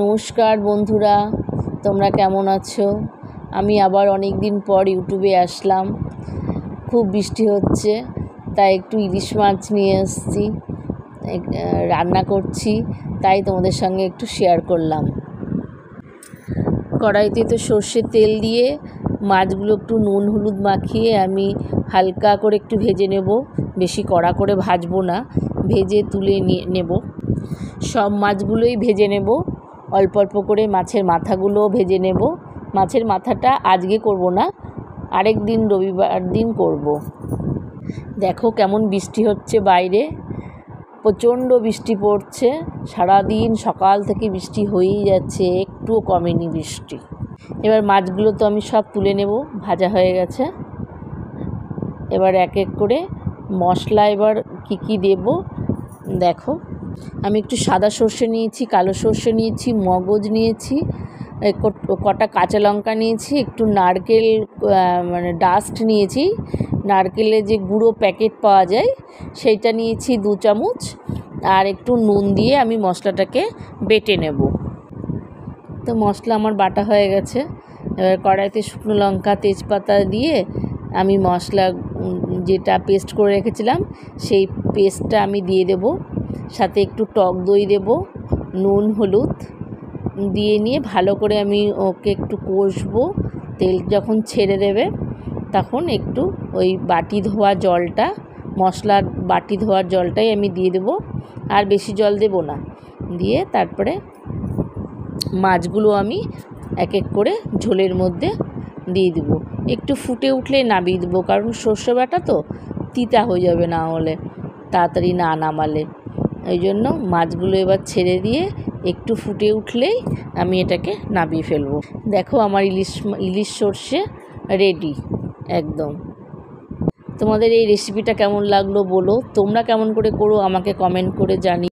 নমস্কার বন্ধুরা, তোমরা কেমন আছো? আমি আবার অনেক দিন পর ইউটিউবে আসলাম। খুব বৃষ্টি হচ্ছে, তাই একটু ইলিশ মাছ নিয়ে এসেছি, রান্না করছি, তাই তোমাদের সঙ্গে একটু শেয়ার করলাম। কড়াইতে তো সর্ষের তেল দিয়ে মাছগুলো একটু নুন হলুদ মাখিয়ে আমি হালকা করে একটু ভেজে নেব, বেশি কড়া করে ভাজবো না, ভেজে তুলে নেব। সব মাছগুলোই ভেজে নেব, অল্প অল্প করে মাছের মাথাগুলোও ভেজে নেব। মাছের মাথাটা আজকে করব না, আরেক দিন রবিবার দিন করব। দেখো কেমন বৃষ্টি হচ্ছে বাইরে, প্রচণ্ড বৃষ্টি পড়ছে, সারাদিন সকাল থেকে বৃষ্টি হয়েই যাচ্ছে, একটুও কমেনি বৃষ্টি। এবার মাছগুলো তো আমি সব তুলে নেব, ভাজা হয়ে গেছে। এবার এক এক করে মশলা এবার কি দেব দেখো। আমি একটু সাদা সর্ষে নিয়েছি, কালো সর্ষে নিয়েছি, মগজ নিয়েছি, কটা কাঁচা লঙ্কা নিয়েছি, একটু নারকেল ডাস্ট নিয়েছি, নারকেলের যে গুঁড়ো প্যাকেট পাওয়া যায় সেইটা নিয়েছি 2 চামচ, আর একটু নুন দিয়ে আমি মশলাটাকে বেটে নেব। তো মশলা আমার বাটা হয়ে গেছে। এবার কড়াইতে শুকনো লঙ্কা তেজপাতা দিয়ে আমি মশলা যেটা পেস্ট করে রেখেছিলাম সেই পেস্টটা আমি দিয়ে দেব, সাথে একটু টক দই দেব, নুন হলুদ দিয়ে নিয়ে ভালো করে আমি ওকে একটু কষবো। তেল যখন ছেড়ে দেবে তখন একটু ওই বাটি ধোয়া জলটা, মশলার বাটি ধোয়ার জলটাই আমি দিয়ে দেব, আর বেশি জল দেব না। দিয়ে তারপরে মাছগুলো আমি এক এক করে ঝোলের মধ্যে দিয়ে দেব। একটু ফুটে উঠলে নামিয়ে দেবো, কারণ সর্ষে বাটা তো তিতা হয়ে যাবে না হলে, তাড়াতাড়ি না নামালে। ওই জন্য মাছগুলো এবার ছেড়ে দিয়ে একটু ফুটে উঠলেই আমি এটাকে নামিয়ে ফেলবো। দেখো আমার ইলিশ সর্ষে রেডি একদম। তোমাদের এই রেসিপিটা কেমন লাগলো বলো, তোমরা কেমন করে করো আমাকে কমেন্ট করে জানিও।